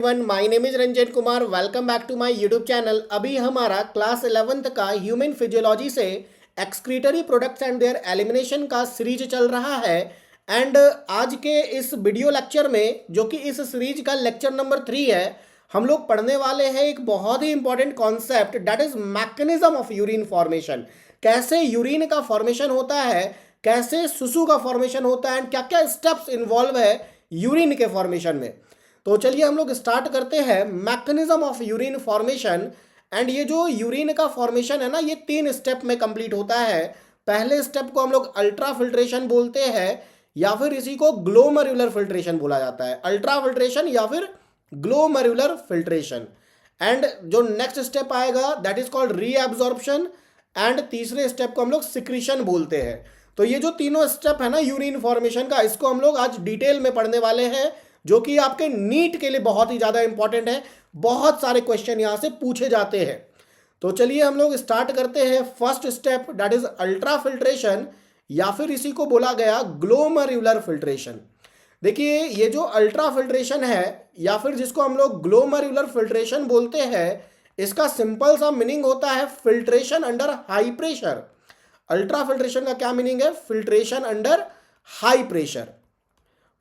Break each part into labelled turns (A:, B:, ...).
A: My name is Ranjan Kumar. Welcome back to my YouTube channel. अभी हमारा class 11th का human physiology से excretory products and their elimination का series चल रहा है। एंड आज के इस वीडियो लेक्चर में, जो कि इस सीरीज का लेक्चर नंबर 3 है, हम लोग पढ़ने वाले हैं एक बहुत ही important concept, that is mechanism of urine formation. कैसे यूरिन का फॉर्मेशन होता है, कैसे सुसु का फॉर्मेशन होता है, एंड क्या क्या स्टेप्स इन्वॉल्व है यूरिन के फॉर्मेशन में। तो चलिए हम लोग स्टार्ट करते हैं mechanism of urine formation. And ये जो यूरिन का फॉर्मेशन है ना, ये 3 स्टेप में कंप्लीट होता है। पहले स्टेप को हम लोग अल्ट्रा फिल्ट्रेशन बोलते हैं, या फिर इसी को ग्लोमर्युलर फिल्ट्रेशन बोला जाता है। अल्ट्रा फिल्ट्रेशन या फिर ग्लोमर्युलर फिल्ट्रेशन। एंड जो नेक्स्ट स्टेप आएगा that is called reabsorption. And तीसरे स्टेप को हम लोग सिक्रीशन बोलते हैं। तो ये जो तीनों स्टेप है ना यूरिन फॉर्मेशन का, इसको हम लोग आज डिटेल में पढ़ने वाले हैं, जो कि आपके नीट के लिए बहुत ही ज़्यादा इंपॉर्टेंट है। बहुत सारे क्वेश्चन यहाँ से पूछे जाते हैं। तो चलिए हम लोग स्टार्ट करते हैं। First step that is ultra filtration, या फिर इसी को बोला गया ग्लोमर्युलर फिल्ट्रेशन। देखिए, ये जो अल्ट्रा फिल्ट्रेशन है या फिर जिसको हम लोग ग्लोमर्युलर फिल्ट्रेशन बोलते हैं, इसका सिंपल सा मीनिंग होता है filtration under high pressure. Ultra filtration का क्या मीनिंग है? Filtration under high pressure.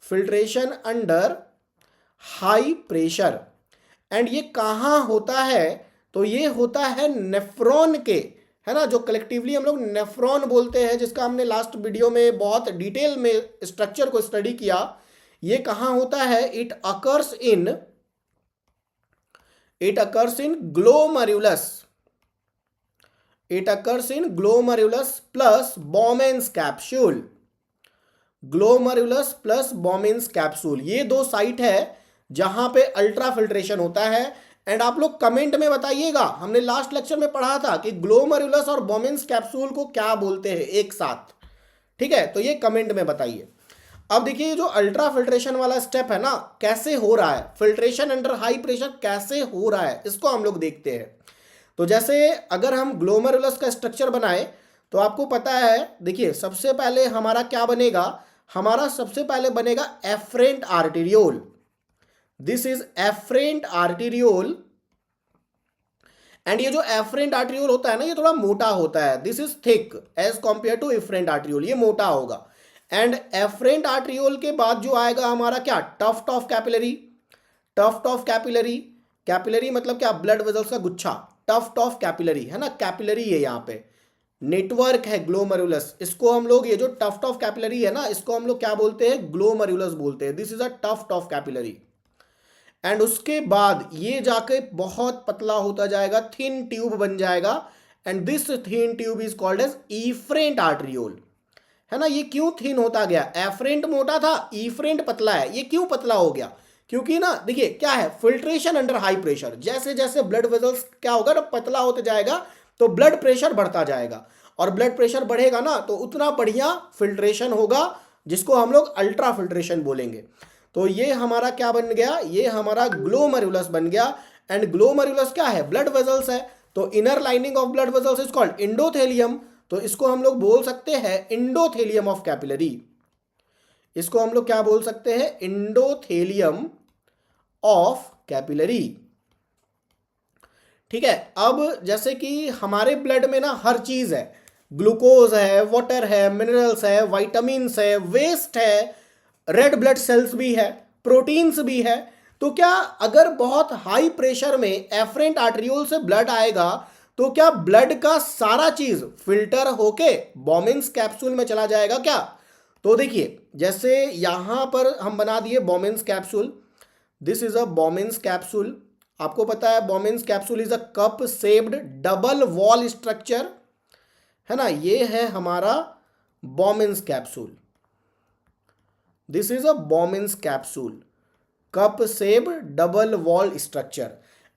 A: Filtration under high pressure. And ये कहाँ होता है? तो ये होता है नेफ्रॉन के, है ना, जो कलेक्टिवली हम लोग नेफ्रॉन बोलते हैं, जिसका हमने लास्ट वीडियो में बहुत डिटेल में स्ट्रक्चर को स्टडी किया। ये कहाँ होता है? It occurs in glomerulus. It occurs in glomerulus plus Bowman's capsule. Glomerulus plus Bowman's capsule, ये दो साइट है जहां पे अल्ट्रा फिल्ट्रेशन होता है। एंड आप लोग कमेंट में बताइएगा, हमने लास्ट लेक्चर में पढ़ा था कि ग्लोमर्युलस और बॉमेंस कैप्सूल को क्या बोलते हैं एक साथ। ठीक है, तो ये कमेंट में बताइए। अब देखिए, जो अल्ट्रा फिल्ट्रेशन वाला स्टेप है ना, कैसे हो रहा है, फिल्ट्रेशन अंडर हाई प्रेशर कैसे हो रहा है, इसको हम लोग देखते हैं। तो जैसे अगर हम ग्लोमर्युलस का स्ट्रक्चर बनाए तो आपको पता है, देखिए सबसे पहले हमारा क्या बनेगा? हमारा सबसे पहले बनेगा afferent arteriole. This is afferent arteriole. And ये जो एफरेंट आर्टेरियोल होता है ना, ये थोड़ा मोटा होता है। This is thick as compare to afferent arteriole, ये मोटा होगा। एंड एफरेंट आर्टेरियोल के बाद जो आएगा हमारा क्या? Tuft of capillary. Tuft of capillary, capillary मतलब क्या? ब्लड वेजल्स का गुच्छा। टफ्ट ऑफ कैपिलरी है ना, कैपिलरी है यहाँ पे, नेटवर्क है ग्लोमर्युलस। इसको हम लोग, ये जो टफ्ट ऑफ कैपिलरी है ना, इसको हम लोग क्या बोलते हैं? ग्लोमर्युलस बोलते हैं। This is a tuft of capillary. And उसके बाद ये जाके बहुत पतला होता जाएगा, थिन ट्यूब बन जाएगा। And this thin tube is called as efferent arteriole, है ना। ये क्यों थिन होता गया? एफरेंट मोटा था, इफरेंट पतला है। ये क्यों पतला हो गया? क्योंकि ना देखिए क्या है, फिल्ट्रेशन अंडर हाई प्रेशर। जैसे जैसे ब्लड वेजल्स क्या होगा ना, पतला होते जाएगा, तो ब्लड प्रेशर बढ़ता जाएगा। और ब्लड प्रेशर बढ़ेगा ना, तो उतना बढ़िया फिल्ट्रेशन होगा, जिसको हम लोग अल्ट्रा फिल्ट्रेशन बोलेंगे। तो ये हमारा क्या बन गया? ये हमारा ग्लोमर्युलस बन गया। एंड ग्लोमर्युलस क्या है? ब्लड वेजल्स है। तो inner lining of blood vessels is called endothelium. तो इसको हम लोग बोल सकते हैं इंडोथेलियम ऑफ कैपिलरी। इसको हम लोग क्या बोल सकते हैं? इंडोथेलियम ऑफ कैपिलरी। ठीक है। अब जैसे कि हमारे ब्लड में ना हर चीज है, ग्लूकोज है, वाटर है, मिनरल्स है, विटामिन्स है, वेस्ट है, रेड ब्लड सेल्स भी है, प्रोटीन्स भी है। तो क्या अगर बहुत हाई प्रेशर में एफरेंट आर्टेरियोल से ब्लड आएगा, तो क्या ब्लड का सारा चीज फिल्टर होके बॉमेंस कैप्सूल में चला जाएगा क्या? तो देखिए, जैसे यहां पर हम बना दिए Bowman's capsule. This is a Bowman's capsule. आपको पता है Bowman's capsule is a cup shaped double wall structure, है ना। ये है हमारा Bowman's capsule. This is a Bowman's capsule, cup shape double wall structure.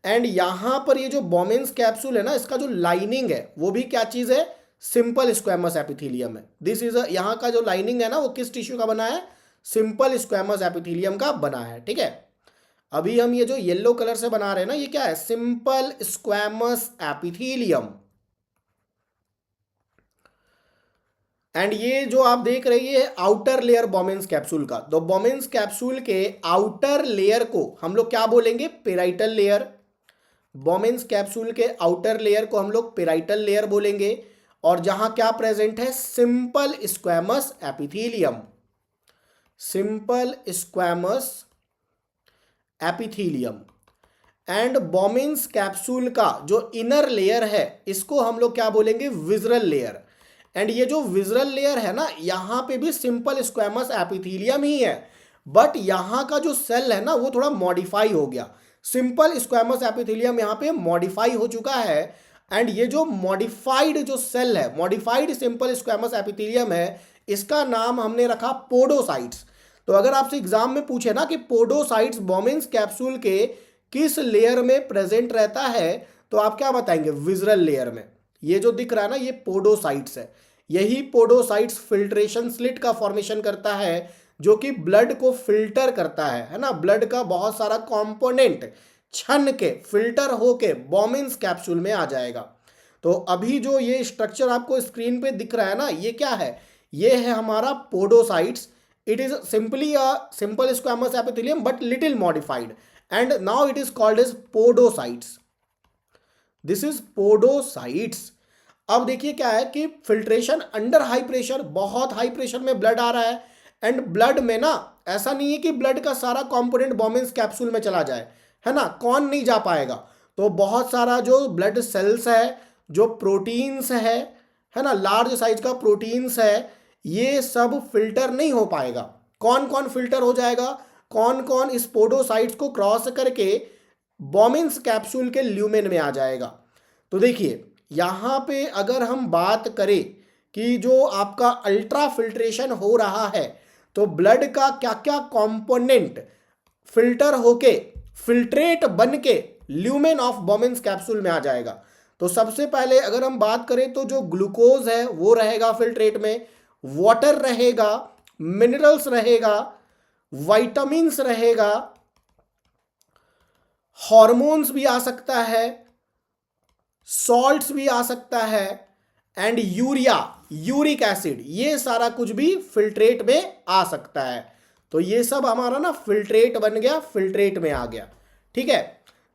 A: And यहां पर ये जो बॉमेंस कैप्सूल है ना, इसका जो लाइनिंग है वो भी क्या चीज है? सिंपल स्क्वैमस एपिथेलियम है। दिस इज यहां का जो लाइनिंग है ना, वो किस टिश्यू का बना है? सिंपल स्क्वैमस एपिथेलियम का बना है। ठीक है। अभी हम ये जो येलो कलर से बना रहे हैं ना, ये क्या है? Simple squamous epithelium. एंड ये जो आप देख रहे हैं ये आउटर लेयर बोमेन्स कैप्सूल का। तो बोमेन्स कैप्सूल के आउटर लेयर को हम लोग क्या बोलेंगे? Parietal layer. बोमेन्स कैप्सूल के आउटर लेयर को हम लोग पेराइटल लेयर बोलेंगे। और जहां क्या प्रेजेंट है? Simple squamous epithelium. Simple squamous epithelium. And Bowman's capsule का जो इनर लेयर है इसको हम लोग क्या बोलेंगे? विज़रल लेयर। एंड ये जो विज़रल लेयर है ना, यहां पे भी सिंपल स्क्वैमस एपिथेलियम ही है, बट यहां का जो सेल है ना वो थोड़ा मॉडिफाई हो गया। सिंपल स्क्वैमस एपिथेलियम यहां पे मॉडिफाई हो चुका है। एंड ये जो मॉडिफाइड जो सेल है, मॉडिफाइड सिंपल स्क्वैमस एपिथेलियम है, इसका नाम हमने रखा पोडोसाइट्स। तो अगर आपसे एग्जाम में पूछे ना कि पोडोसाइट्स बोमेन्स कैप्सूल के किस लेयर में प्रेजेंट रहता है, तो आप क्या बताएंगे? विज़रल लेयर में। ये जो दिख रहा है ना ये पोडोसाइट्स है। यही पोडोसाइट्स फिल्ट्रेशन स्लिट का फॉर्मेशन करता है जो कि ब्लड को फिल्टर करता है ना। ब्लड का बहुत सारा कंपोनेंट छन के फिल्टर होके बोमेन्स कैप्सूल में आ जाएगा। तो अभी जो ये स्ट्रक्चर आपको स्क्रीन पे दिख रहा है ना, ये क्या है? ये है हमारा podocytes. It is simply a simple squamous epithelium but little modified, and now it is called as podocytes. This is podocytes. अब देखिए क्या है कि फिल्ट्रेशन अंडर हाई प्रेशर, बहुत हाई प्रेशर में ब्लड आ रहा है। एंड ब्लड में ना ऐसा नहीं है कि ब्लड का सारा कंपोनेंट बोमेन्स कैप्सूल में चला जाए, है ना। कौन नहीं जा पाएगा? तो बहुत सारा जो ब्लड सेल्स है, जो प्रोटीन्स है ना, लार्ज साइज का प्रोटीन्स है, ये सब फिल्टर नहीं हो पाएगा। कौन कौन फिल्टर हो जाएगा? कौन कौन इस पोडोसाइट्स को क्रॉस करके बोमेन्स कैप्सूल के ल्यूमेन में आ जाएगा? तो देखिए यहाँ पे अगर हम बात करें कि जो आपका अल्ट्रा फिल्ट्रेशन हो रहा है, तो ब्लड का क्या क्या कंपोनेंट फिल्टर होके फिल्ट्रेट बन के ल्यूमेन ऑफ बोमेन्स कैप्सूल में आ जाएगा। तो सबसे पहले अगर हम बात करें तो जो ग्लूकोज है वो रहेगा फिल्ट्रेट में, वाटर रहेगा, मिनरल्स रहेगा, विटामिन्स रहेगा, हॉर्मोन्स भी आ सकता है, सॉल्ट्स भी आ सकता है, एंड यूरिया, यूरिक एसिड, ये सारा कुछ भी फिल्ट्रेट में आ सकता है। तो ये सब हमारा ना फिल्ट्रेट बन गया, फिल्ट्रेट में आ गया। ठीक है।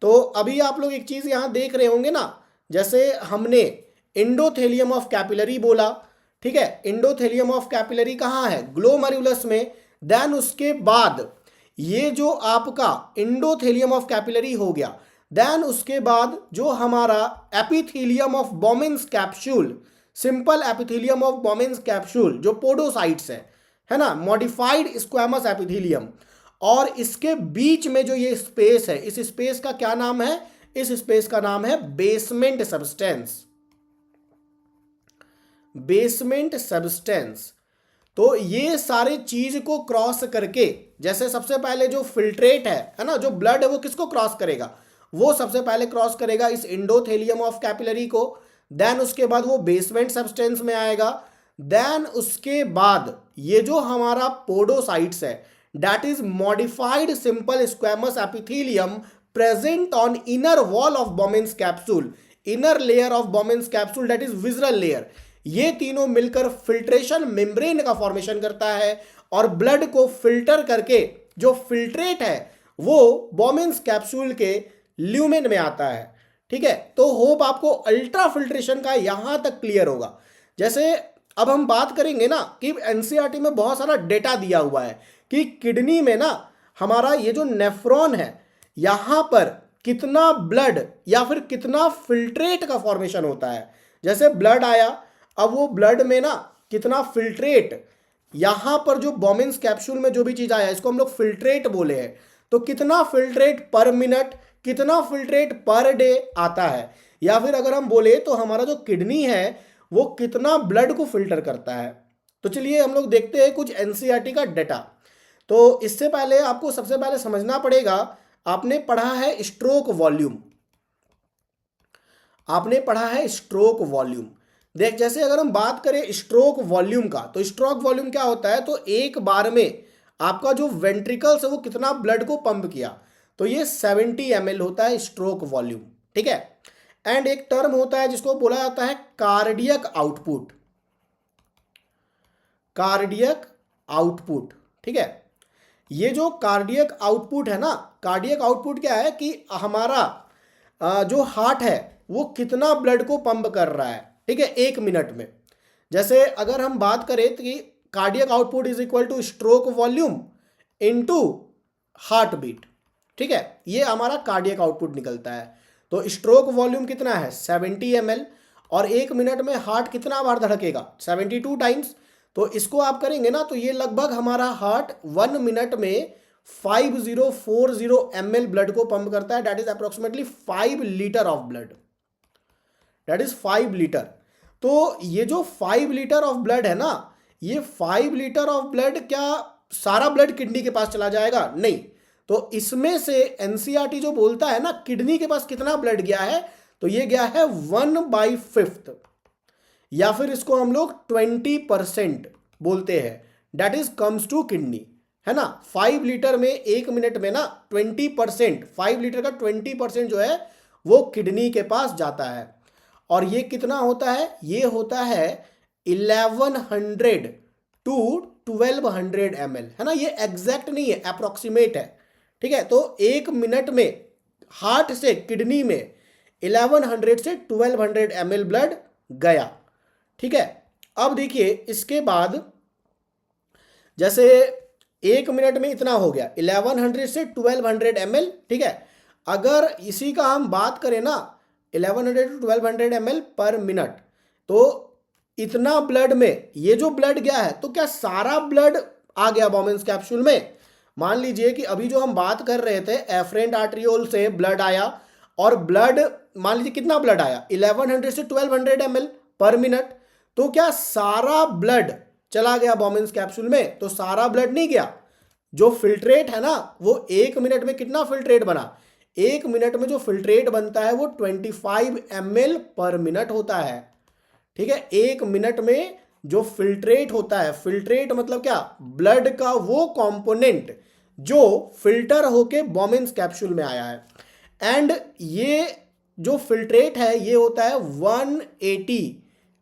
A: तो अभी आप लोग एक चीज़ यहाँ देख रहे होंगे ना, जैसे हमने इंडोथेलियम ऑफ कैपिलरी बोला, ठीक है। इंडोथेलियम ऑफ कैपिलरी कहाँ है? ग्लोमरुलस में। देन उसके बाद ये जो आपका इंडोथेलियम ऑफ कैपिलरी हो गया, देन उसके बाद जो हमारा epithelium of Bowman's capsule, simple epithelium of Bowman's capsule जो पोडोसाइट्स है ना, मॉडिफाइड स्क्वैमस एपिथेलियम, और इसके बीच में जो ये स्पेस है, इस स्पेस का क्या नाम है? इस स्पेस का नाम है बेसमेंट सब्सटेंस। Basement substance. तो ये सारे चीज को क्रॉस करके, जैसे सबसे पहले जो फिल्ट्रेट है ना, जो ब्लड है वो किसको क्रॉस करेगा? वो सबसे पहले क्रॉस करेगा इस इंडोथेलियम ऑफ कैपिलरी को। देन उसके बाद वो बेसमेंट सब्सटेंस में आएगा। देन उसके बाद ये जो हमारा पोडोसाइट्स है, that is modified simple squamous epithelium present on inner wall of Bowman's capsule, inner layer of Bowman's capsule, that is visceral layer. ये तीनों मिलकर फिल्ट्रेशन मेम्ब्रेन का फॉर्मेशन करता है और ब्लड को फिल्टर करके जो फिल्ट्रेट है वो बोमेन्स कैप्सूल के ल्यूमेन में आता है। ठीक है। तो होप आपको अल्ट्रा फिल्ट्रेशन का यहां तक क्लियर होगा। जैसे अब हम बात करेंगे ना कि एनसीईआरटी में बहुत सारा डेटा दिया हुआ है कि किडनी में ना हमारा ये जो नेफ्रॉन है, यहां पर कितना ब्लड या फिर कितना फिल्ट्रेट का फॉर्मेशन होता है। जैसे ब्लड आया, अब वो ब्लड में ना कितना फिल्ट्रेट, यहां पर जो बोमेन्स कैप्सूल में जो भी चीज आया इसको हम लोग फिल्ट्रेट बोले हैं। तो कितना फिल्ट्रेट पर मिनट, कितना फिल्ट्रेट पर डे आता है, या फिर अगर हम बोले तो हमारा जो किडनी है वो कितना ब्लड को फिल्टर करता है। तो चलिए हम लोग देखते हैं कुछ एनसीईआरटी का डेटा। तो इससे पहले आपको सबसे पहले समझना पड़ेगा, आपने पढ़ा है स्ट्रोक वॉल्यूम, आपने पढ़ा है स्ट्रोक वॉल्यूम। देख जैसे अगर हम बात करें स्ट्रोक वॉल्यूम का, तो स्ट्रोक वॉल्यूम क्या होता है? तो एक बार में आपका जो वेंट्रिकल्स है वो कितना ब्लड को पंप किया, तो ये 70 ml होता है स्ट्रोक वॉल्यूम। ठीक है। एंड एक टर्म होता है जिसको बोला जाता है कार्डियक आउटपुट। Cardiac output. ठीक है, ये जो कार्डियक आउटपुट है ना, कार्डियक आउटपुट क्या है कि हमारा जो हार्ट है वो कितना ब्लड को पंप कर रहा है, ठीक है, 1 मिनट में। जैसे अगर हम बात करें तो कि cardiac output is equal to stroke volume into heart beat. ठीक है, ये हमारा कार्डियक आउटपुट निकलता है। तो स्ट्रोक वॉल्यूम कितना है 70 ml, और 1 मिनट में हार्ट कितना बार धड़केगा 72 टाइम्स। तो इसको आप करेंगे ना तो ये लगभग हमारा हार्ट 1 मिनट में 5040 ml ब्लड को पंप करता है। That is approximately 5 litre of blood, that is 5 litre. तो ये जो 5 लीटर ऑफ ब्लड है ना, ये 5 लीटर ऑफ ब्लड क्या सारा ब्लड किडनी के पास चला जाएगा? नहीं। तो इसमें से एनसीईआरटी जो बोलता है ना किडनी के पास कितना ब्लड गया है, तो ये गया है 1/5, या फिर इसको हम लोग 20% बोलते हैं, that is comes to kidney, है ना। 5 लीटर में 1 मिनट में ना 20%, 5 लीटर का 20% जो है वो किडनी के पास जाता है। और ये कितना होता है? ये होता है 1100 टू 1200 ml, है ना। ये एग्जैक्ट नहीं है, अप्रोक्सीमेट है। ठीक है, तो 1 मिनट में हार्ट से किडनी में 1100 से 1200 ml ब्लड गया। ठीक है, अब देखिए इसके बाद जैसे 1 मिनट में इतना हो गया 1100 से 1200 ml। ठीक है, अगर इसी का हम बात करें ना 1100 to 1200 ml पर मिनट, तो इतना ब्लड में ये जो ब्लड गया है तो क्या सारा ब्लड आ गया बोमेन्स कैप्सूल में? मान लीजिए कि अभी जो हम बात कर रहे थे एफरेंट आर्ट्रियोल से ब्लड आया, और ब्लड मान लीजिए कितना ब्लड आया 1100 से 1200 ml पर मिनट, तो क्या सारा ब्लड चला गया बोमेन्स कैप्सूल में? तो सारा ब्लड नहीं गया। जो फिल्ट्रेट है ना वो 1 मिनट में कितना फिल्ट्रेट बना? 1 मिनट में जो फिल्ट्रेट बनता है वो 25 ml पर मिनट होता है। ठीक है, 1 मिनट में जो फिल्ट्रेट होता है, फिल्ट्रेट मतलब क्या? ब्लड का वो कंपोनेंट जो फिल्टर होके बोमेन्स कैप्सूल में आया है। एंड ये जो फिल्ट्रेट है ये होता है 180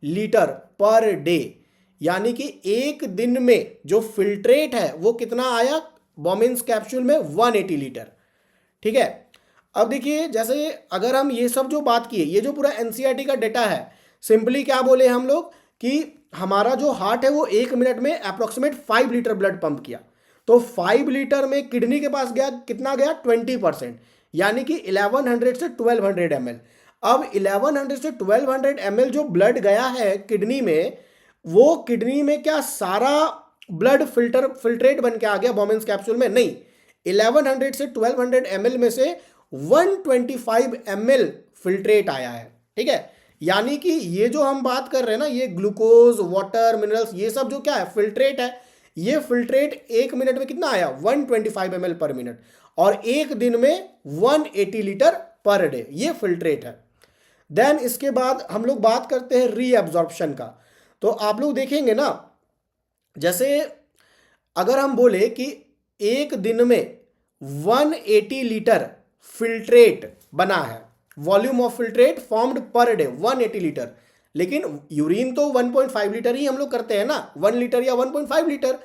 A: लीटर पर डे, यानी कि एक दिन में जो फिल्ट्रेट है वो कितना आया बोमेन्स कैप्सूल में? 180 लीटर। ठीक है, अब देखिए जैसे अगर हम ये सब जो बात किए, ये जो पूरा एनसीईआरटी का डेटा है, सिंपली क्या बोले हम लोग कि हमारा जो हार्ट है वो 1 मिनट में अप्रोक्सीमेट 5 लीटर ब्लड पंप किया। तो 5 लीटर में किडनी के पास गया कितना? गया 20%, यानी कि 1100 से 1200 ml। अब 1100 से 1200 ml जो ब्लड गया है किडनी में, वो किडनी में क्या सारा ब्लड फिल्ट्रेट बन के आ गया बोमेन्स कैप्सूल में? नहीं। 1100 से 1200 ml में से 125 ml फिल्ट्रेट आया है। ठीक है, यानी कि ये जो हम बात कर रहे हैं ना, ये ग्लूकोज, वाटर, मिनरल्स, ये सब जो क्या है फिल्ट्रेट है, ये फिल्ट्रेट 1 मिनट में कितना आया 125 ml पर मिनट, और एक दिन में 180 लीटर पर डे, ये फिल्ट्रेट है। देन इसके बाद हम लोग बात करते हैं रीअब्जॉर्प्शन का। तो आप लोग देखेंगे ना, जैसे अगर हम बोले कि एक दिन में 180 लीटर फिल्ट्रेट बना है, volume of filtrate formed per day 180 litre, लेकिन यूरिन तो 1.5 लीटर ही हम लोग करते हैं ना, 1 लीटर या 1.5 लीटर,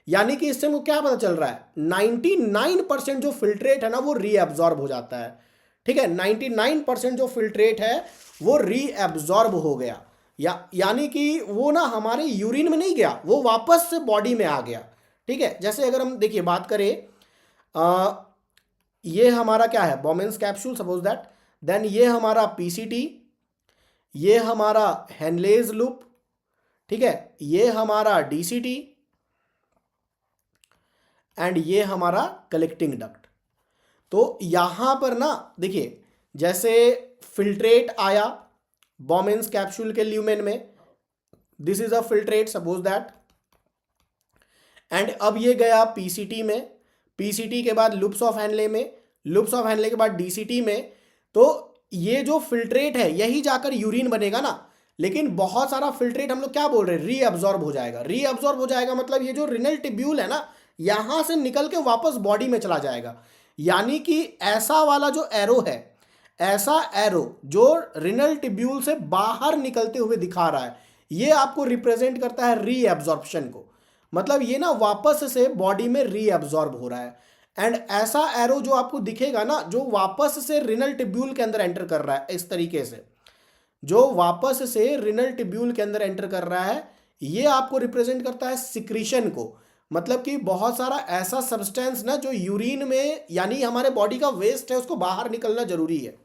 A: यानी कि इससे मुझे क्या पता चल रहा है 99% जो फिल्ट्रेट है ना वो रीअब्जॉर्ब हो जाता है। ठीक है, 99% जो फिल्ट्रेट है वो रीअब्जॉर्ब हो गया, यानी कि वो ना हमारे यूरिन में नहीं गया, वो वापस से बॉडी में आ गया। ठीक है, जैसे अगर हम देखिए बात करें ये हमारा क्या है Bowman's capsule suppose that, then ये हमारा पीसीटी, ये हमारा हेनलेज लूप, ठीक है, ये हमारा डीसीटी, एंड ये हमारा कलेक्टिंग डक्ट। तो यहां पर ना देखिए जैसे फिल्ट्रेट आया बोमेन्स कैप्सूल के ल्यूमेन में, this is a filtrate suppose that, and अब ये गया पीसीटी में, पीसीटी के बाद लूप्स ऑफ हैनले में, लूप्स ऑफ हैनले के बाद डीसीटी में। तो ये जो फिल्ट्रेट है यही जाकर यूरिन बनेगा ना, लेकिन बहुत सारा फिल्ट्रेट हम लोग क्या बोल रहे हैं रीअब्जॉर्ब हो जाएगा। रीअब्जॉर्ब हो जाएगा मतलब ये जो रिनल टिब्यूल है ना यहां से निकल के वापस बॉडी में चला जाएगा, यानी कि ऐसा वाला जो एरो है, ऐसा एरो जो रिनल टिब्यूल से बाहर निकलते हुए दिखा रहा है, ये आपको रिप्रेजेंट करता है रीअब्जॉर्प्शन को। मतलब ये ना वापस से बॉडी में रीअब्जॉर्ब हो रहा है। एंड ऐसा एरो जो आपको दिखेगा ना, जो वापस से रिनल टिब्यूल के अंदर एंटर कर रहा है, इस तरीके से जो वापस से रिनल टिब्यूल के अंदर एंटर कर रहा है, ये आपको रिप्रेजेंट करता है सिक्रीशन को। मतलब कि बहुत सारा ऐसा सब्सटेंस ना जो यूरिन में, यानी हमारे बॉडी का वेस्ट है, उसको बाहर निकलना जरूरी है।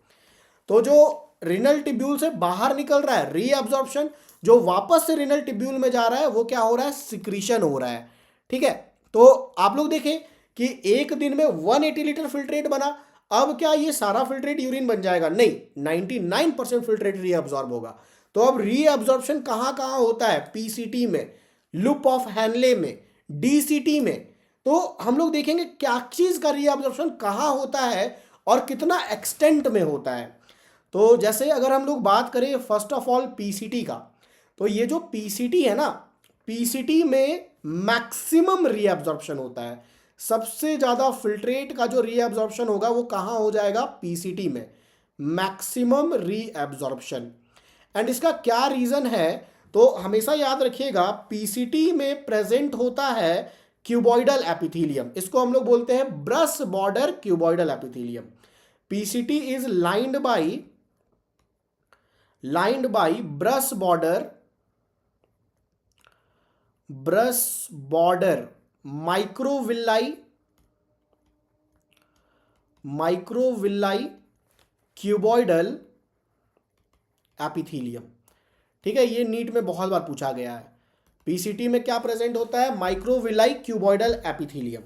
A: तो जो रिनल टिब्यूल से बाहर निकल रहा है रीअब्जॉर्प्शन, जो वापस से रिनल टिब्यूल में जा रहा है वो क्या हो रहा है, सिक्रीशन हो रहा है। ठीक है, तो आप लोग देखें कि एक दिन में 180 लीटर फिल्ट्रेट बना। अब क्या ये सारा फिल्ट्रेट यूरिन बन जाएगा? नहीं, 99% फिल्ट्रेट रीअब्जॉर्ब होगा। तो अब रीअब्जॉर्प्शन कहाँ कहाँ होता है? पीसीटी में, लूप ऑफ हैनले में, डीसीटी में। तो हम लोग देखेंगे क्या चीज का रीअब्जॉर्प्शन कहाँ होता है और कितना एक्सटेंट में होता है। तो जैसे अगर हम लोग बात करें फर्स्ट ऑफ ऑल पीसीटी का, तो ये जो पीसीटी है ना, पीसीटी में मैक्सिमम रीअब्जॉर्प्शन होता है। सबसे ज़्यादा फिल्ट्रेट का जो रीअब्जॉर्प्शन होगा वो कहाँ हो जाएगा? पीसीटी में, मैक्सिमम रीअब्जॉर्प्शन। एंड इसका क्या रीज़न है? तो हमेशा याद रखिएगा, पीसीटी में प्रेजेंट होता है क्यूबॉइडल एपिथेलियम। इसको हम लोग बोलते हैं brush border cuboidal epithelium. PCT is lined by brush border microvilli cuboidal epithelium. ठीक है, ये नीट में बहुत बार पूछा गया है। पीसीटी में क्या प्रेजेंट होता है? Microvilli cuboidal epithelium.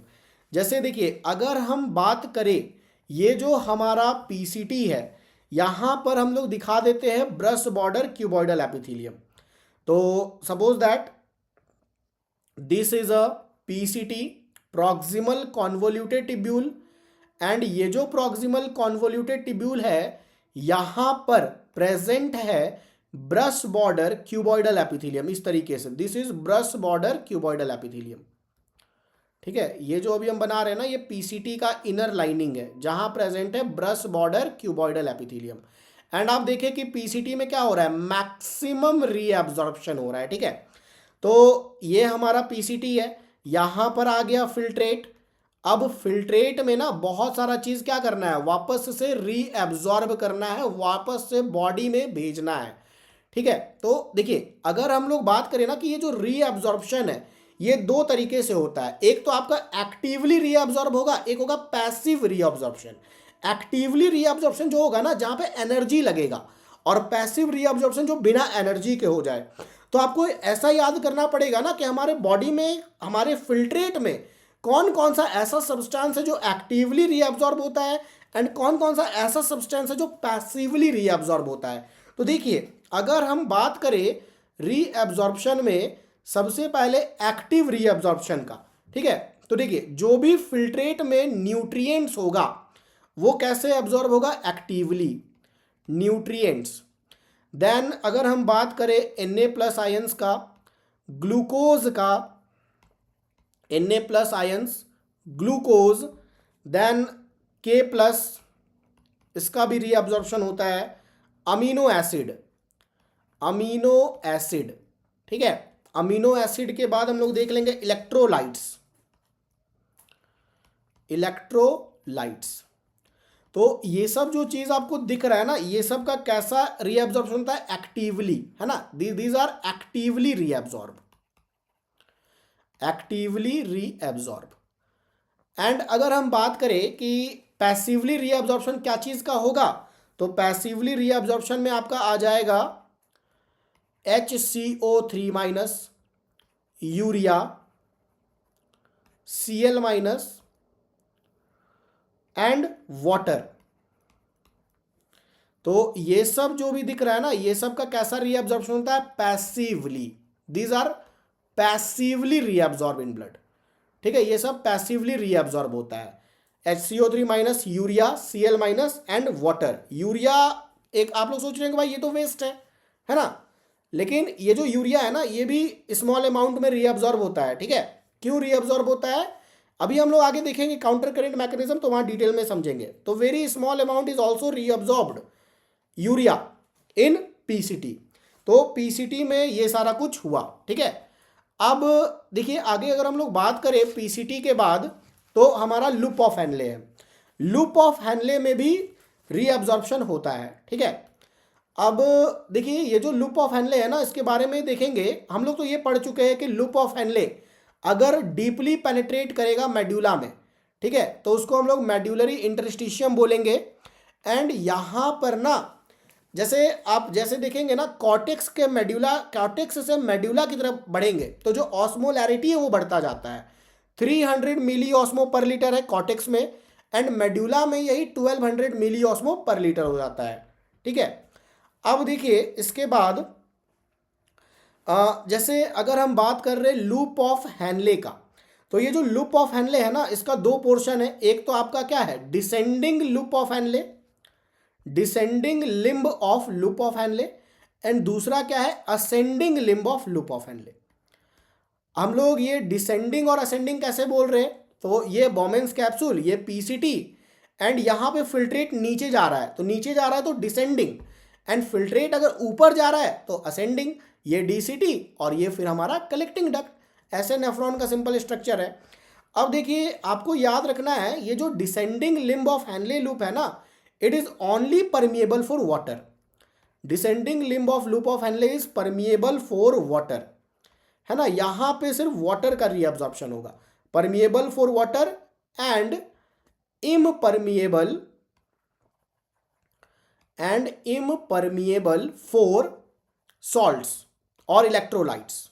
A: जैसे देखिए, अगर हम बात करें, ये जो हमारा पीसीटी है, यहां पर हम लोग दिखा देते हैं ब्रश बॉर्डर क्यूबॉइडल एपिथेलियम। तो suppose that this is a PCT, proximal convoluted tubule. And ये जो प्रॉक्सिमल कॉन्वोल्यूटेड टिब्यूल है, यहां पर प्रेजेंट है ब्रश बॉर्डर क्यूबॉइडल एपिथेलियम। इस तरीके से this is brush border cuboidal epithelium. ठीक है, ये जो अभी हम बना रहे हैं ना, ये पीसीटी का इनर लाइनिंग है जहां प्रेजेंट है brush border cuboidal epithelium. And आप देखें कि पीसीटी में क्या हो रहा है? मैक्सिमम रीअब्जॉर्प्शन हो रहा है। ठीक है, तो ये हमारा पीसीटी है, यहां पर आ गया फिल्ट्रेट। अब फिल्ट्रेट में ना बहुत सारा चीज क्या करना है? वापस से रीअब्जॉर्ब करना है, वापस से बॉडी में भेजना है। ठीक है, तो देखिए, अगर हम लोग बात करें ना कि ये जो रीअब्जॉर्प्शन है, ये दो तरीके से होता है। एक तो आपका एक्टिवली रीअब्जॉर्ब होगा, एक होगा पैसिव रीअब्जॉर्प्शन। एक्टिवली रीअब्जॉर्प्शन जो होगा ना, जहां पे एनर्जी लगेगा, और पैसिव रीअब्जॉर्प्शन जो बिना एनर्जी के हो जाए। तो आपको ऐसा याद करना पड़ेगा ना कि हमारे बॉडी में, हमारे फिल्ट्रेट में कौन कौन सा ऐसा सब्सटेंस है जो एक्टिवली रीअब्जॉर्ब होता है, एंड कौन कौन सा ऐसा सब्सटेंस है जो पैसिवली रीअब्जॉर्ब होता है। तो देखिए, अगर हम बात करें रीअब्जॉर्प्शन में, सबसे पहले एक्टिव रीअब्जॉर्प्शन का। ठीक है, तो देखिए, जो भी फिल्ट्रेट में न्यूट्रिएंट्स होगा वो कैसे एब्जॉर्ब होगा? Actively, nutrients. देन अगर हम बात करें Na प्लस आयंस का, ग्लूकोज का, Na plus ions, glucose, then K plus, इसका भी रीअब्जॉर्प्शन होता है। Amino acid. ठीक है, अमीनो एसिड के बाद हम लोग देख लेंगे इलेक्ट्रोलाइट्स। तो ये सब जो चीज आपको दिख रहा है ना, ये सब का कैसा रीअब्जॉर्प्शन होता है? एक्टिवली, है ना। These are actively reabsorb. And अगर हम बात करें कि पैसिवली रीअब्जॉर्प्शन क्या चीज का होगा, तो पैसिवली रीअब्जॉर्प्शन में आपका आ जाएगा HCO3 minus, urea, Cl minus and water. तो ये सब जो भी दिख रहा है ना, ये सब का कैसा रीअब्जॉर्प्शन होता है? Passively. These are passively reabsorb in blood. ठीक है, ये सब पैसिवली रीअब्जॉर्ब होता है। HCO3 minus, urea, Cl minus and water. Urea, एक आप लोग सोच रहे हैं कि भाई ये तो वेस्ट है ना, लेकिन ये जो यूरिया है ना, ये भी स्मॉल अमाउंट में रीअब्जॉर्ब होता है। ठीक है, क्यों रीअब्जॉर्ब होता है अभी हम लोग आगे देखेंगे, काउंटर करेंट मैकेनिज्म, तो वहां डिटेल में समझेंगे। तो very small amount is also reabsorbed urea in PCT. तो पीसीटी में ये सारा कुछ हुआ। ठीक है, अब देखिए आगे अगर हम लोग बात करें पीसीटी के बाद, तो हमारा लूप ऑफ हेनले है। लूप ऑफ हेनले में भी रीअब्जॉर्प्शन होता है, ठीक है। अब देखिए ये जो लूप ऑफ हेनले है ना, इसके बारे में देखेंगे हम लोग। तो ये पढ़ चुके हैं कि लूप ऑफ हेनले अगर डीपली पेनिट्रेट करेगा मेड्यूला में, ठीक है, तो उसको हम लोग मेड्यूलरी इंटरस्टिशियम बोलेंगे। एंड यहाँ पर ना, जैसे आप जैसे देखेंगे ना, कॉर्टेक्स के मेड्यूला, कॉर्टेक्स से मेड्यूला की तरफ बढ़ेंगे तो जो ऑस्मोलैरिटी है वो बढ़ता जाता है। 300 मिली ऑस्मो पर लीटर है कॉर्टेक्स में, एंड मेड्यूला में यही 1200 मिली ऑस्मो पर लीटर हो जाता है, ठीक है। अब देखिए इसके बाद जैसे अगर हम बात कर रहे हैं लूप ऑफ हेनले का, तो ये जो लूप ऑफ हेनले है ना, इसका दो पोर्शन है। एक तो आपका क्या है, descending loop of Henley, descending limb of loop of Henley, and दूसरा क्या है, ascending limb of loop of Henley. हम लोग ये डिसेंडिंग और असेंडिंग कैसे बोल रहे हैं, तो ये बोमेंस कैप्सूल, ये पीसीटी, एंड यहाँ पे फिल्ट्रेट नीचे जा रहा है, तो नीचे जा रहा है तो डिसेंडिंग, एंड फिल्ट्रेट अगर ऊपर जा रहा है तो असेंडिंग, ये डीसीटी, और ये फिर हमारा कलेक्टिंग डक्ट। ऐसे नेफ्रॉन का सिंपल स्ट्रक्चर है। अब देखिए आपको याद रखना है, ये जो descending limb of Henle loop है ना, it is only permeable for water. Descending limb of loop of Henley is permeable for water, है ना। यहां पे सिर्फ वाटर का रीअब्जॉर्प्शन होगा, permeable for water and impermeable for salts और इलेक्ट्रोलाइट्स,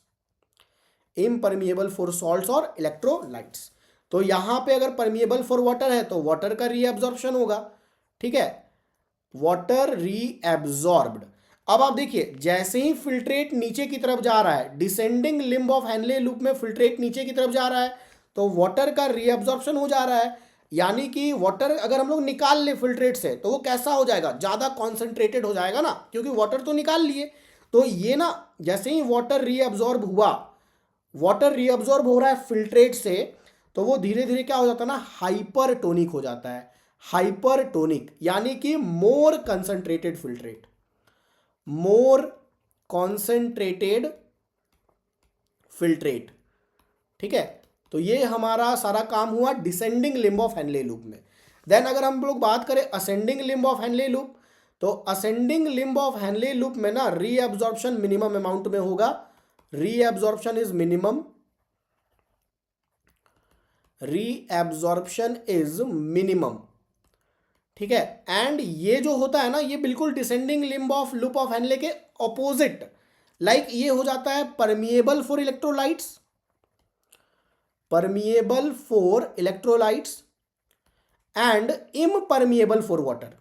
A: इम्परमिएबल फॉर सॉल्ट्स और इलेक्ट्रोलाइट्स। तो यहां पे अगर परमिएबल फॉर वाटर है तो वाटर का रीअब्जॉर्प्शन होगा, ठीक है, वाटर रीएब्जॉर्ब्ड। अब आप देखिए जैसे ही फिल्ट्रेट नीचे की तरफ जा रहा है, descending limb of Henle loop में फिल्ट्रेट नीचे की तरफ जा रहा है, तो वाटर का रीअब्जॉर्प्शन हो जा रहा है। यानी कि वाटर अगर हम लोग निकाल ले फिल्ट्रेट से तो वो कैसा हो जाएगा, ज़्यादा कॉन्सेंट्रेटेड हो जाएगा ना, क्योंकि वाटर तो निकाल लिए। तो ये ना, जैसे ही वाटर रीअब्जॉर्ब हुआ, वाटर रीअब्जॉर्ब हो रहा है फिल्ट्रेट से, तो वो धीरे धीरे क्या हो जाता है ना, हाइपरटोनिक हो जाता है। हाइपरटोनिक यानी कि more concentrated filtrate, more concentrated filtrate, ठीक है। तो ये हमारा सारा काम हुआ descending limb of Henle loop में। देन अगर हम लोग बात करें ascending limb of Henle loop, तो ascending limb of Henle loop में ना रीअब्जॉर्प्शन मिनिमम अमाउंट में होगा, reabsorption is minimum, reabsorption is minimum, ठीक है। एंड ये जो होता है ना, ये बिल्कुल descending limb of loop of Henley के ऑपोजिट, लाइक ये हो जाता है permeable for electrolytes, permeable for electrolytes and impermeable for water,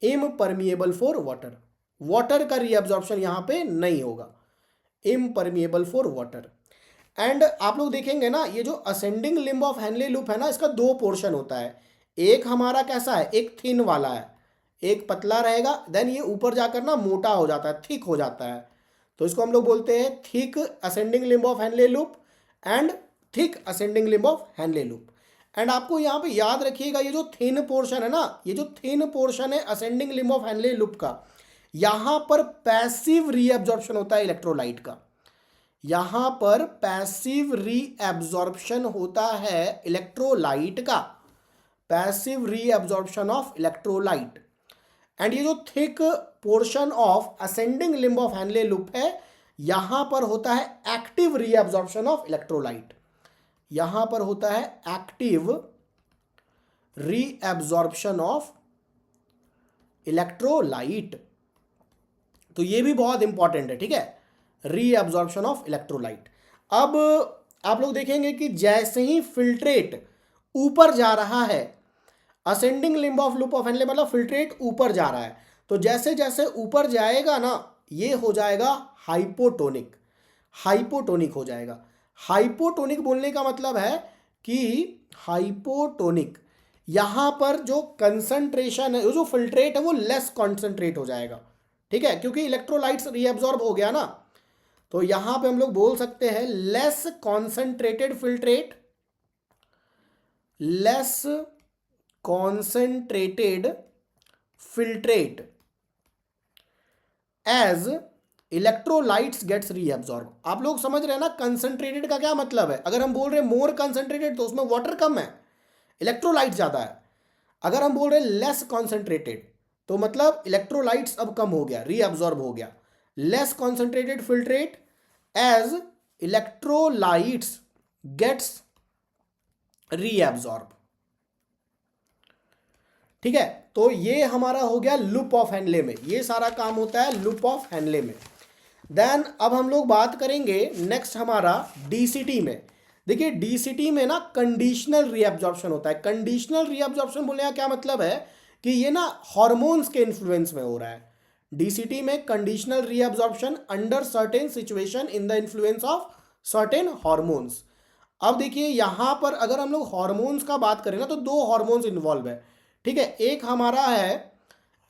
A: impermeable for water. Water का रीअब्जॉर्प्शन यहां पे नहीं होगा, इम्परमिएबल फॉर वाटर। एंड आप लोग देखेंगे ना, ये जो ascending limb of Henle loop है ना, इसका दो पोर्शन होता है। एक हमारा कैसा है, एक थिन वाला है, एक पतला रहेगा, देन ये ऊपर जाकर ना मोटा हो जाता है, थिक हो जाता है। तो इसको हम लोग बोलते हैं thick ascending limb of Henle loop and thick ascending limb of Henle loop. And आपको यहाँ पे याद रखिएगा, ये जो थिन पोर्शन है ना, ये जो थिन पोर्शन है ascending limb of Henle loop का, यहाँ पर पैसिव रीअब्जॉर्प्शन होता है इलेक्ट्रोलाइट का, यहाँ पर पैसिव रीअब्जॉर्प्शन होता है इलेक्ट्रोलाइट का, passive reabsorption of electrolyte. And ये जो thick portion of ascending limb of Henle loop है, यहां पर होता है एक्टिव रीअब्जॉर्प्शन ऑफ इलेक्ट्रोलाइट, यहां पर होता है एक्टिव रीअब्जॉर्प्शन ऑफ इलेक्ट्रोलाइट। तो ये भी बहुत इंपॉर्टेंट है, ठीक है, रीअब्जॉर्प्शन ऑफ इलेक्ट्रोलाइट। अब आप लोग देखेंगे कि जैसे ही फिल्ट्रेट ऊपर जा रहा है, ascending limb of loop of Henley मतलब फिल्ट्रेट ऊपर जा रहा है, तो जैसे जैसे ऊपर जाएगा ना, ये हो जाएगा हाइपोटोनिक, हाइपोटोनिक हो जाएगा। हाइपोटोनिक बोलने का मतलब है कि हाइपोटोनिक, यहां पर जो कंसंट्रेशन है, जो फिल्ट्रेट है वो लेस कॉन्सेंट्रेट हो जाएगा, ठीक है, क्योंकि इलेक्ट्रोलाइट्स रीअब्जॉर्ब हो गया ना। तो यहां पे हम लोग बोल सकते हैं less concentrated filtrate, less concentrated filtrate as electrolytes gets reabsorb. आप लोग समझ रहे हैं ना कंसंट्रेटेड का क्या मतलब है। अगर हम बोल रहे हैं मोर कंसंट्रेटेड तो उसमें वाटर कम है, इलेक्ट्रोलाइट ज़्यादा है। अगर हम बोल रहे हैं लेस कॉन्सेंट्रेटेड तो मतलब इलेक्ट्रोलाइट्स अब कम हो गया, रीअब्जॉर्ब हो गया। Less concentrated filtrate as electrolytes gets reabsorb. ठीक है, तो ये हमारा हो गया लूप ऑफ हेनले में, ये सारा काम होता है लूप ऑफ हेनले में। देन अब हम लोग बात करेंगे नेक्स्ट हमारा डीसीटी में। देखिए डीसीटी में ना कंडीशनल रीअब्जॉर्प्शन होता है। कंडीशनल रीअब्जॉर्प्शन बोलने का क्या मतलब है कि ये ना हार्मोन्स के इन्फ्लुएंस में हो रहा है। डीसीटी में conditional reabsorption under certain situation in the influence of certain hormones. अब देखिए यहां पर अगर हम लोग हार्मोन्स का बात करें ना तो दो हार्मोन्स इन्वॉल्व है। ठीक है, एक हमारा है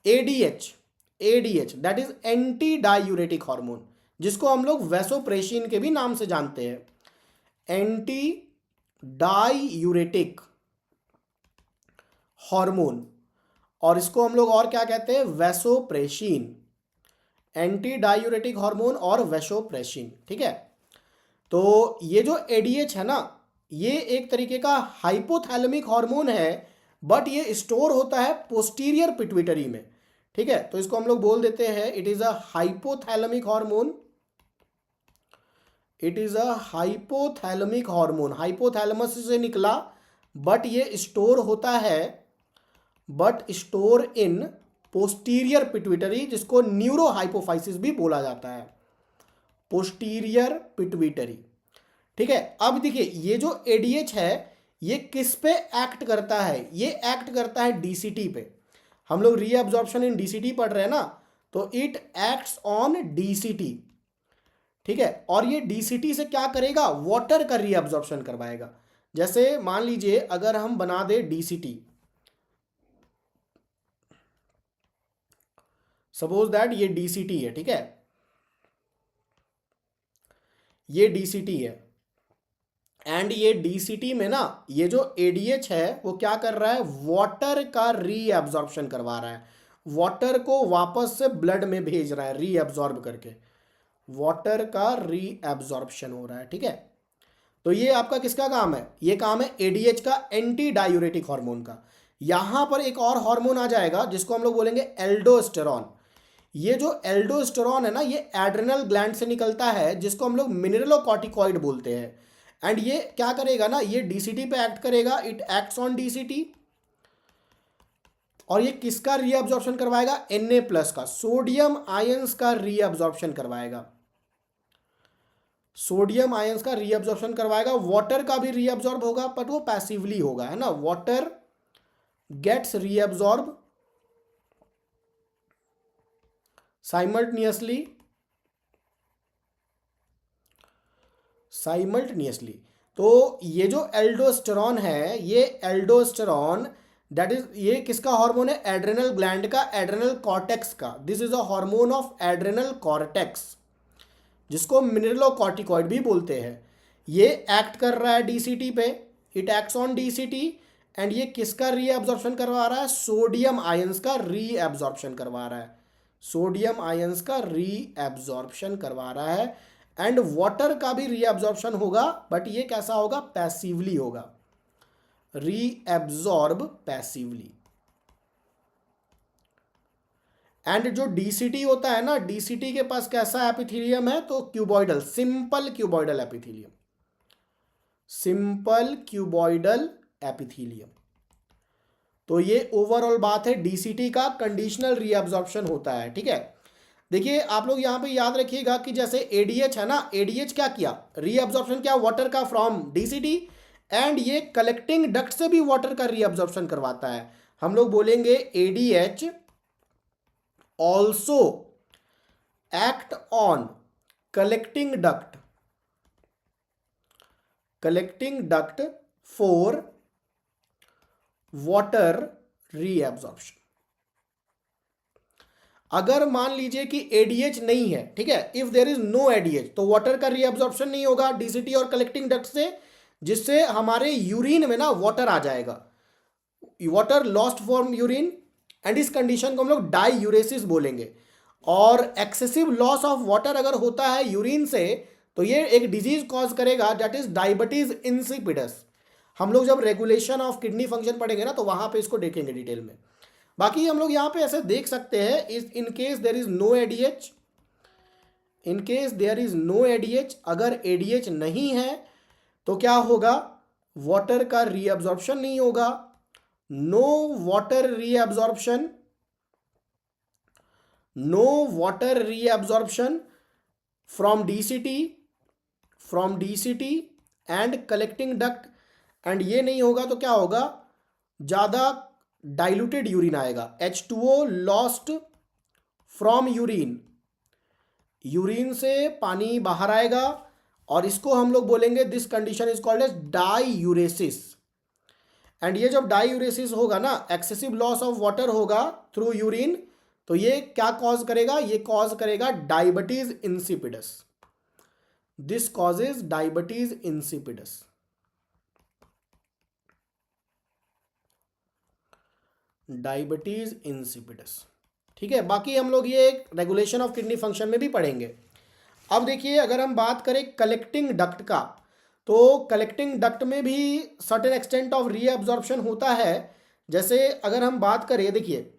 A: ADH, ADH that is anti diuretic hormone, जिसको हम लोग वैसोप्रेसिन के भी नाम से जानते हैं, एंटी डायूरेटिक हार्मोन। और इसको हम लोग और क्या कहते हैं, वैसोप्रेसिन, एंटी डायूरेटिक हार्मोन और वैसोप्रेसिन। ठीक है, तो ये जो एडीएच है ना ये एक तरीके का हाइपोथैलेमिक हार्मोन है, बट ये स्टोर होता है पोस्टीरियर पिट्यूटरी में। ठीक है, तो इसको हम लोग बोल देते हैं it is a hypothalamic hormone, it is a hypothalamic hormone, hypothalamus से निकला बट ये स्टोर होता है, but store in posterior pituitary, जिसको न्यूरो हाइपोफाइसिस भी बोला जाता है, पोस्टीरियर पिट्यूटरी। ठीक है, अब देखिए ये जो एडीएच है ये किस पे एक्ट करता है, ये एक्ट करता है डीसीटी पे। हम लोग रीअब्जॉर्प्शन इन डीसीटी पढ़ रहे हैं ना, तो इट एक्ट्स ऑन डीसीटी। ठीक है, और ये डीसीटी से क्या करेगा, वाटर का रीअब्जॉर्प्शन करवाएगा। जैसे मान लीजिए अगर हम बना दे डीसीटी, सपोज दैट ये डीसीटी है। ठीक है, ये डीसीटी है एंड ये डीसीटी में ना ये जो एडीएच है वो क्या कर रहा है, वाटर का रीअब्जॉर्प्शन करवा रहा है, वाटर को वापस से ब्लड में भेज रहा है रीअब्जॉर्ब करके, वाटर का रीअब्जॉर्प्शन हो रहा है। ठीक है, तो ये आपका किसका काम है, ये काम है एडीएच का, एंटी डायूरेटिक हार्मोन का। यहां पर एक और हार्मोन आ जाएगा जिसको हम लोग बोलेंगे एल्डोस्टेरॉन। ये जो एल्डोस्टेरॉन है ना ये एड्रेनल ग्लैंड से निकलता है, जिसको हम लोग मिनरलोकॉर्टिकॉइड बोलते हैं। एंड ये क्या करेगा ना, ये डीसीटी पे एक्ट करेगा, इट एक्ट्स ऑन डीसीटी। और ये किसका रीअब्जॉर्प्शन करवाएगा, Na+ का, सोडियम आयंस का रीअब्जॉर्प्शन करवाएगा, सोडियम आयंस का रीअब्जॉर्प्शन करवाएगा। वाटर का भी रीअब्जॉर्ब होगा बट वो पैसिवली होगा, है ना, water gets reabsorb simultaneously, simultaneously. तो ये जो एल्डोस्टेरॉन है, ये एल्डोस्टेरॉन दैट इज, ये किसका हार्मोन है, एड्रेनल ग्लैंड का, एड्रेनल कॉर्टेक्स का। This is a hormone of adrenal cortex, जिसको मिनरलोकॉर्टिकॉइड भी बोलते हैं। ये एक्ट कर रहा है डीसीटी पे, it acts on DCT. And ये किसका रीअब्जॉर्प्शन करवा रहा है, सोडियम आयंस का रीअब्जॉर्प्शन करवा रहा है, सोडियम आयंस का रीअब्जॉर्प्शन करवा रहा है। एंड वाटर का भी रीअब्जॉर्प्शन होगा बट ये कैसा होगा, पैसिवली होगा, रीअब्जॉर्ब पैसिवली। एंड जो डीसीटी होता है ना, डीसीटी के पास कैसा एपिथेलियम है, तो cuboidal, simple cuboidal epithelium, simple cuboidal epithelium. तो ये ओवरऑल बात है, डीसीटी का कंडीशनल रीअब्जॉर्प्शन होता है। ठीक है, देखिए आप लोग यहां पे याद रखिएगा कि जैसे एडीएच है ना, एडीएच क्या किया, रीअब्जॉर्प्शन किया वाटर का फ्रॉम डीसीटी, एंड ये कलेक्टिंग डक्ट से भी वाटर का रीअब्जॉर्प्शन करवाता है। हम लोग बोलेंगे ADH also act on collecting duct for water reabsorption। अगर मान लीजिए कि एडीएच नहीं है, ठीक है, if there is no ADH तो वाटर का रीअब्जॉर्प्शन नहीं होगा डीसीटी और कलेक्टिंग डक्ट से, जिससे हमारे यूरिन में ना वाटर आ जाएगा, water lost from urine, and इस कंडीशन को हम लोग डाईयूरेसिस बोलेंगे। और एक्सेसिव लॉस ऑफ वाटर अगर होता है यूरिन से तो ये एक डिजीज कॉज करेगा, दैट इज डायबिटीज इंसिपिडस। हम लोग जब रेगुलेशन ऑफ किडनी फंक्शन पढ़ेंगे ना तो वहां पे इसको देखेंगे डिटेल में। बाकी हम लोग यहाँ पे ऐसे देख सकते हैं, इस in case there is no ADH, in case there is no ADH, अगर एडीएच नहीं है तो क्या होगा, वाटर का रीअब्जॉर्प्शन नहीं होगा, no water reabsorption, no water reabsorption from DCT and collecting duct, and ये नहीं होगा तो क्या होगा, ज़्यादा डाइल्यूटेड यूरिन आएगा, H2O lost from urine, urine से पानी बाहर आएगा और इसको हम लोग बोलेंगे this condition is called as diuresis. And ये जब डाईयूरेसिस होगा ना, एक्सेसिव लॉस ऑफ वाटर होगा थ्रू यूरिन, तो ये क्या कॉज करेगा, ये कॉज करेगा diabetes insipidus, this causes diabetes insipidus. Diabetes insipidus, ठीक है। बाकी हम लोग ये रेगुलेशन ऑफ किडनी फंक्शन में भी पढ़ेंगे। अब देखिए अगर हम बात करें कलेक्टिंग डक्ट का, तो कलेक्टिंग डक्ट में भी सर्टेन एक्सटेंट ऑफ रीअब्जॉर्प्शन होता है। जैसे अगर हम बात करें, देखिए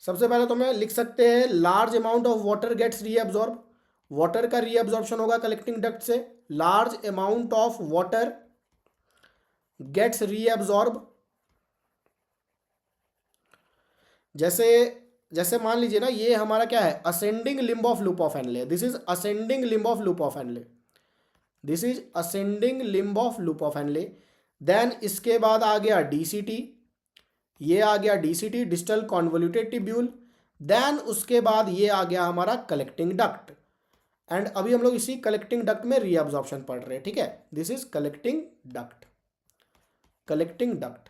A: सबसे पहले तो मैं लिख सकते हैं large amount of water gets reabsorb, water का रीअब्जॉर्प्शन होगा कलेक्टिंग डक्ट से, large amount of water gets reabsorb. जैसे जैसे मान लीजिए ना, ये हमारा क्या है, ascending limb of loop of Henle, this is ascending limb of loop of Henle, this is ascending limb of loop of Henle. Then इसके बाद आ गया डीसीटी, ये आ गया DCT distal convoluted tubule. Then उसके बाद ये आ गया हमारा कलेक्टिंग डक्ट, एंड अभी हम लोग इसी कलेक्टिंग डक्ट में रीअब्जॉर्प्शन पढ़ रहे हैं, ठीक है। This is collecting duct, collecting duct.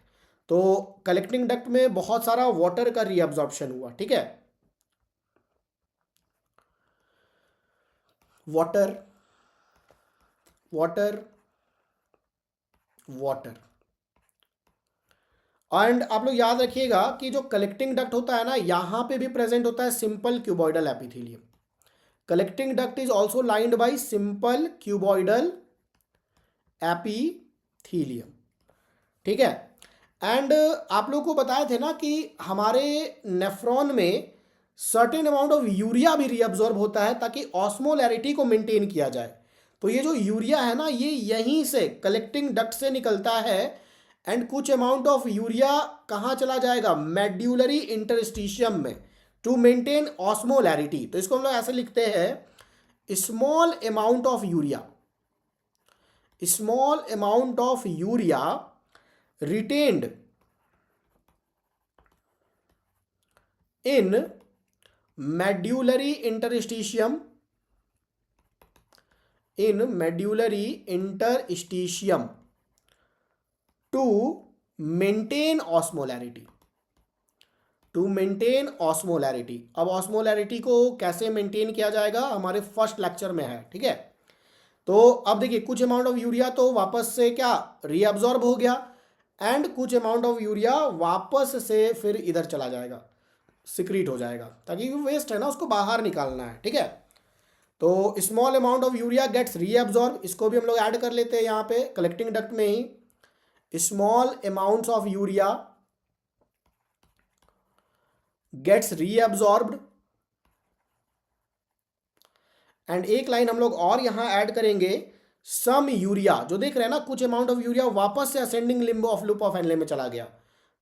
A: तो कलेक्टिंग डक्ट में बहुत सारा वाटर का रीअब्जॉर्प्शन हुआ, ठीक है। वाटर वाटर वाटर, एंड आप लोग याद रखिएगा कि जो कलेक्टिंग डक्ट होता है ना, यहां पे भी प्रेजेंट होता है simple cuboidal epithelium. Collecting duct is also lined by simple cuboidal epithelium, ठीक है। एंड आप लोगों को बताए थे ना कि हमारे नेफ्रॉन में सर्टेन अमाउंट ऑफ यूरिया भी रीअब्जॉर्ब होता है ताकि ऑस्मोलैरिटी को मेंटेन किया जाए। तो ये जो यूरिया है ना, ये यहीं से कलेक्टिंग डक्ट से निकलता है, एंड कुछ अमाउंट ऑफ यूरिया कहाँ चला जाएगा, मेड्यूलरी इंटरस्टिशियम में, टू मेंटेन ऑस्मोलैरिटी। तो इसको हम लोग ऐसे लिखते हैं, small amount of urea, small amount of urea retained in medullary interstitium, in medullary interstitium to maintain osmolarity, to maintain osmolarity। अब osmolarity को कैसे मेंटेन किया जाएगा हमारे फर्स्ट लेक्चर में है, ठीक है। तो अब देखिए कुछ अमाउंट ऑफ यूरिया तो वापस से क्या रीअब्जॉर्ब हो गया, एंड कुछ अमाउंट ऑफ यूरिया वापस से फिर इधर चला जाएगा, सिक्रीट हो जाएगा, ताकि वेस्ट है ना उसको बाहर निकालना है, ठीक है। तो small amount of urea gets reabsorb, इसको भी हम लोग ऐड कर लेते हैं यहाँ पे कलेक्टिंग डक्ट में ही, small amounts of urea gets reabsorbed. And एक लाइन हम लोग और यहां ऐड करेंगे, सम यूरिया, जो देख रहे हैं ना कुछ अमाउंट ऑफ यूरिया वापस से ascending limb of loop of Henle में चला गया,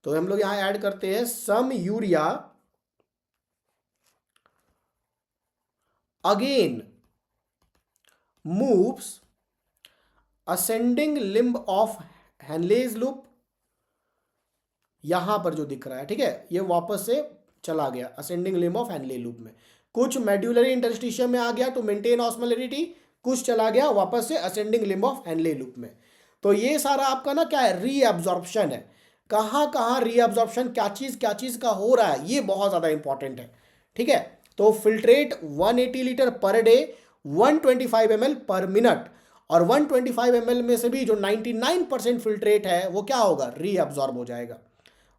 A: तो हम लोग यहां ऐड करते हैं some urea again moves ascending limb of Henle's loop, यहां पर जो दिख रहा है, ठीक है, ये वापस से चला गया ascending limb of Henle loop में, कुछ मेड्यूलरी इंटरस्टिशियम में आ गया टू मेंटेन ऑस्मोलैरिटी, कुछ चला गया वापस से ascending limb of Henle loop में। तो ये सारा आपका ना क्या है, रीअब्जॉर्प्शन है। कहाँ कहाँ रीअब्जॉर्प्शन, क्या चीज का हो रहा है, ये बहुत ज्यादा इंपॉर्टेंट है, ठीक है। तो filtrate 180 litre per day, 125 ml पर मिनट, और 125 ml में से भी जो 99% फिल्ट्रेट है वो क्या होगा, रीअब्जॉर्ब हो जाएगा।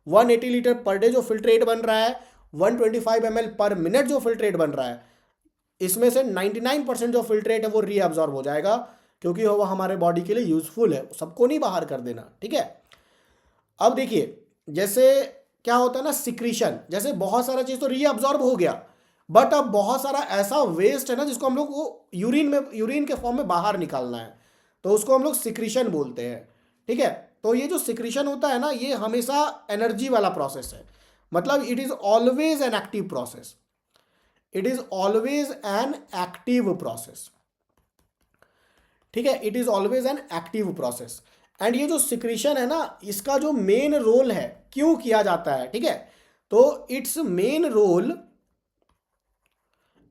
A: 180 लीटर पर डे जो फिल्ट्रेट बन रहा है, 125 ml पर मिनट जो फिल्ट्रेट बन रहा है, इसमें से 99% जो फिल्ट्रेट है वो रीअब्जॉर्ब हो जाएगा, क्योंकि वो हमारे बॉडी के लिए यूजफुल है, सबको नहीं बाहर कर देना, ठीक है। अब देखिए जैसे क्या होता है ना, सिक्रीशन, जैसे बहुत सारा चीज तो रीअब्जॉर्ब हो गया, बट अब बहुत सारा ऐसा वेस्ट है ना जिसको हम लोग को यूरिन के फॉर्म में बाहर निकालना है, तो उसको हम लोग सिक्रीशन बोलते हैं, ठीक है। तो ये जो सिक्रीशन होता है ना, ये हमेशा एनर्जी वाला प्रोसेस है, मतलब it is always an active process, it is always an active process, ठीक है, it is always an active process. And ये जो सिक्रीशन है ना, इसका जो मेन रोल है, क्यों किया जाता है, ठीक है, तो its main role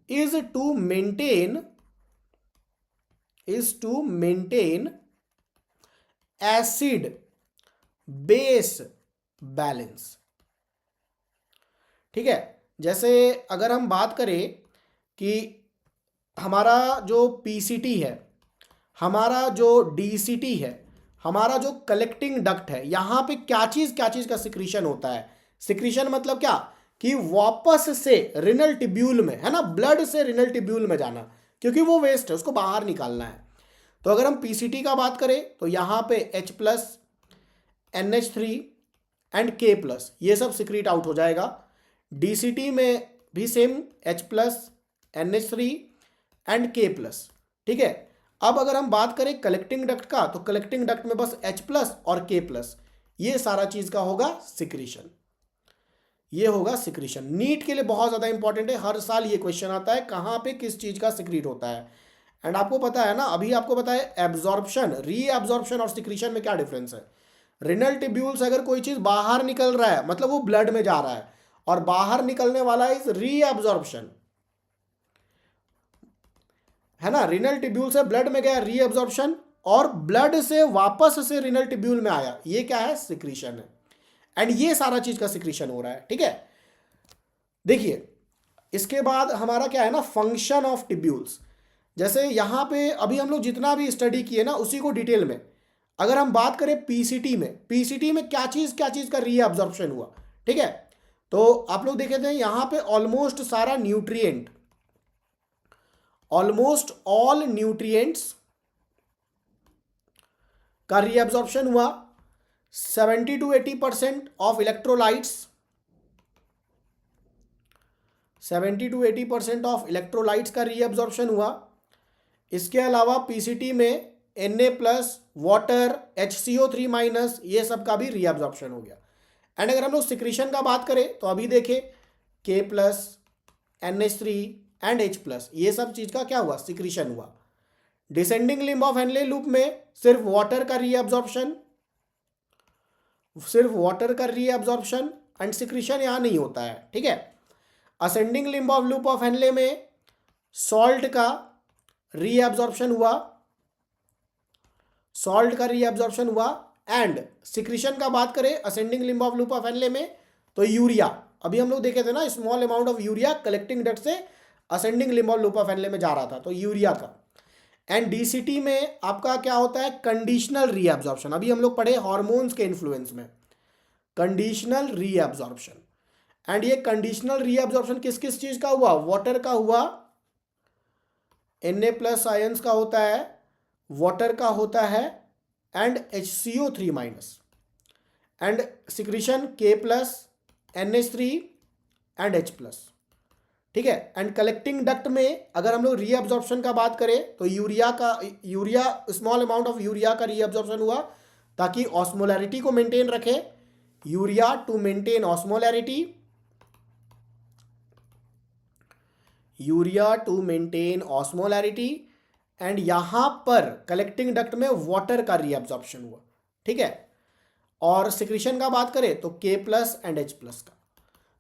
A: is to maintain acid base balance, ठीक है। जैसे अगर हम बात करें कि हमारा जो पीसीटी है, हमारा जो डीसीटी है, हमारा जो कलेक्टिंग डक्ट है, यहां पे क्या चीज का सिक्रीशन होता है। सिक्रीशन मतलब क्या, कि वापस से रिनल टिब्यूल में, है ना, ब्लड से रिनल टिब्यूल में जाना, क्योंकि वो वेस्ट है, उसको बाहर निकालना है। तो अगर हम पीसीटी का बात करें तो यहां पे H+, NH3 एंड K+, ये सब सिक्रीट आउट हो जाएगा। डीसीटी में भी same H+, NH3 and K+, ठीक है। अब अगर हम बात करें कलेक्टिंग डक्ट का, तो कलेक्टिंग डक्ट में बस H+ और K+, ये सारा चीज का होगा सिक्रीशन, ये होगा सिक्रीशन। नीट के लिए बहुत ज़्यादा इंपॉर्टेंट है, हर साल ये क्वेश्चन आता है कहाँ पे किस चीज़ का सिक्रीट होता है। एंड आपको पता है ना, अभी आपको पता है एब्जॉर्प्शन, रीअब्जॉर्प्शन और सिक्रीशन में क्या डिफरेंस है। रिनल टिब्यूल से अगर कोई चीज़ बाहर निकल रहा है, मतलब वो ब्लड में जा रहा है, और बाहर निकलने वाला इज रीअब्जॉर्प्शन, है ना। रिनल टिब्यूल से ब्लड में गया, रीअब्जॉर्प्शन, और ब्लड से वापस से रिनल टिब्यूल में आया, ये क्या है, सिक्रीशन है। एंड ये सारा चीज का सिक्रीशन हो रहा है, ठीक है। देखिए इसके बाद हमारा क्या है ना, फंक्शन ऑफ टिब्यूल्स। जैसे यहां पे अभी हम लोग जितना भी स्टडी किए ना, उसी को डिटेल में अगर हम बात करें पीसीटी में क्या चीज का रीअब्जॉर्प्शन हुआ, ठीक है। तो आप लोग देखे थे यहां पे ऑलमोस्ट सारा न्यूट्रिएंट, ऑलमोस्ट ऑल न्यूट्रिएंट्स का रीअब्जॉर्प्शन हुआ। 70 to 80% of electrolytes, 70 to 80% of electrolytes का रीअब्जॉर्प्शन हुआ। इसके अलावा पीसीटी में Na+, वाटर, HCO3-, ये सब का भी रीअब्जॉर्प्शन हो गया। एंड अगर हम लोग सिक्रीशन का बात करें तो अभी देखें K+, NH3 एंड H+, ये सब चीज का क्या हुआ, सिक्रीशन हुआ। Descending limb of Henle loop में सिर्फ वाटर का रीअब्जॉर्प्शन, एंड सिक्रीशन यहां नहीं होता है, ठीक है। Ascending limb of loop of Henle में सॉल्ट का रीअब्जॉर्प्शन हुआ, एंड सिक्रीशन का बात करें ascending limb of loop of Henle में, तो यूरिया, अभी हम लोग देखे थे ना, small amount of urea collecting duct से ascending limb of loop of Henle में जा रहा था, तो यूरिया का। एंड डीसीटी में आपका क्या होता है, कंडीशनल रीअब्जॉर्प्शन, अभी हम लोग पढ़े हार्मोन्स के इन्फ्लुएंस में, कंडीशनल रीअब्जॉर्प्शन। एंड ये कंडीशनल रीअब्जॉर्प्शन किस किस चीज का हुआ, वाटर का हुआ, Na+ आयंस का होता है, वाटर का होता है, and HCO3-, and secretion K+, NH3 and H+, ठीक है। एंड कलेक्टिंग डक्ट में अगर हम लोग रीअब्जॉर्प्शन का बात करें तो urea small amount of urea का रीअब्जॉर्प्शन हुआ, ताकि ऑस्मोलैरिटी को मेंटेन रखे, urea to maintain osmolarity, and यहां पर कलेक्टिंग डक्ट में वाटर का रीअब्जॉर्प्शन हुआ, ठीक है। और सिक्रीशन का बात करें तो K+ एंड H+ का।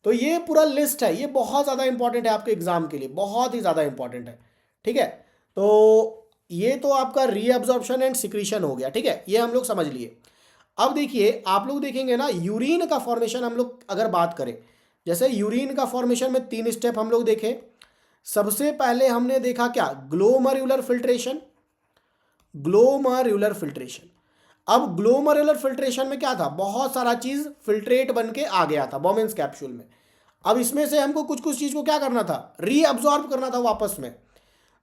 A: तो ये पूरा लिस्ट है, ये बहुत ज़्यादा इंपॉर्टेंट है आपके एग्जाम के लिए, बहुत ही ज़्यादा इंपॉर्टेंट है, ठीक है। तो ये तो आपका रीअब्जॉर्प्शन एंड सिक्रीशन हो गया, ठीक है, ये हम लोग समझ लिए। अब देखिए आप लोग देखेंगे ना, यूरिन का फॉर्मेशन हम लोग अगर बात करें, जैसे यूरिन का फॉर्मेशन में 3 स्टेप हम लोग देखें। सबसे पहले हमने देखा क्या, ग्लोमर्युलर फिल्ट्रेशन। अब ग्लोमर्युलर फिल्ट्रेशन में क्या था, बहुत सारा चीज फिल्ट्रेट बन के आ गया था बोमेंस कैप्सूल में। अब इसमें से हमको कुछ कुछ चीज़ को क्या करना था, रीअब्जॉर्ब करना था वापस में।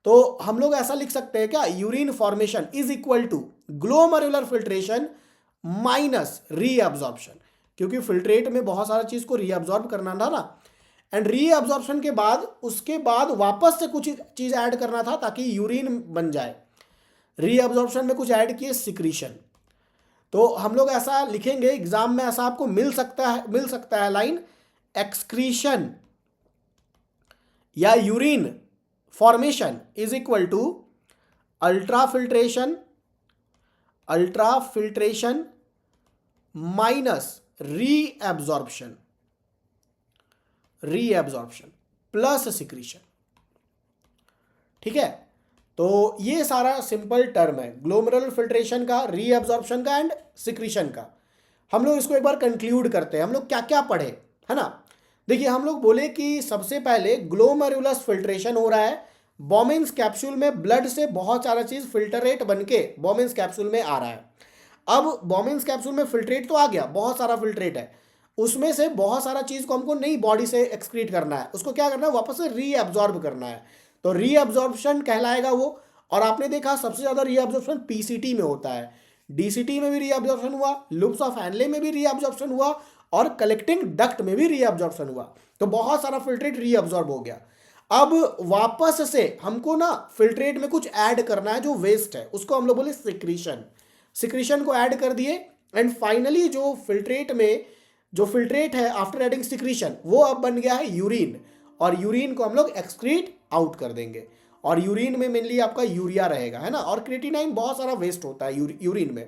A: तो हम लोग ऐसा लिख सकते हैं क्या, urine formation is equal to glomerular filtration minus reabsorption, क्योंकि फिल्ट्रेट में बहुत सारा चीज़ को रीअब्जॉर्ब करना था ना, एंड रीअब्जॉर्प्शन के बाद उसके बाद वापस से कुछ चीज़ ऐड करना था ताकि यूरिन बन जाए। रीअब्जॉर्प्शन में कुछ ऐड किए सिक्रीशन। तो हम लोग ऐसा लिखेंगे एग्जाम में, ऐसा आपको मिल सकता है लाइन, एक्सक्रीशन या urine formation is equal to ultrafiltration minus reabsorption plus secretion. ठीक है, तो ये सारा सिंपल टर्म है ग्लोमेरुलर फिल्ट्रेशन का, रीअब्जॉर्प्शन का एंड सिक्रीशन का। हम लोग इसको एक बार कंक्लूड करते हैं, हम लोग क्या क्या पढ़े, है ना। देखिए, हम लोग बोले कि सबसे पहले ग्लोमेरुलस फिल्ट्रेशन हो रहा है, बोमेन्स कैप्सूल में ब्लड से बहुत सारा चीज़ फिल्टरेट बन के बोमेन्स कैप्सूल में आ रहा है। अब बोमेन्स कैप्सूल में फिल्ट्रेट तो आ गया, बहुत सारा फिल्ट्रेट है, उसमें से बहुत सारा चीज़ को हमको नई बॉडी से एक्सक्रीट करना है, उसको क्या करना है, वापस से रीअब्जॉर्ब करना है, तो रीअब्जॉर्प्शन कहलाएगा वो। और आपने देखा सबसे ज़्यादा रीअब्जॉर्प्शन पीसीटी में होता है, डीसीटी में भी रीअब्जॉर्प्शन हुआ, लूप्स ऑफ हैनले में भी रीअब्जॉर्प्शन हुआ, और कलेक्टिंग डक्ट में भी रीअब्जॉर्प्शन हुआ। तो बहुत सारा फिल्ट्रेट रीअब्जॉर्ब हो गया। अब वापस से हमको ना फिल्ट्रेट में कुछ ऐड करना है जो वेस्ट है, उसको हम लोग बोले सिक्रीशन को ऐड कर दिए, एंड फाइनली जो फिल्ट्रेट है आफ्टर एडिंग सिक्रीशन वो अब बन गया है यूरिन, और यूरिन को हम लोग एक्सक्रीट आउट कर देंगे, और यूरिन में मेनली आपका यूरिया रहेगा, है ना, और क्रेटिनाइन बहुत सारा वेस्ट होता है यूरिन में।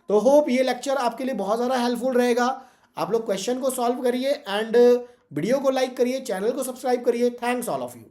A: तो होप ये लेक्चर आपके लिए बहुत ज़्यादा हेल्पफुल रहेगा। आप लोग क्वेश्चन को सॉल्व करिए एंड वीडियो को लाइक करिए, चैनल को सब्सक्राइब करिए। Thanks all of you.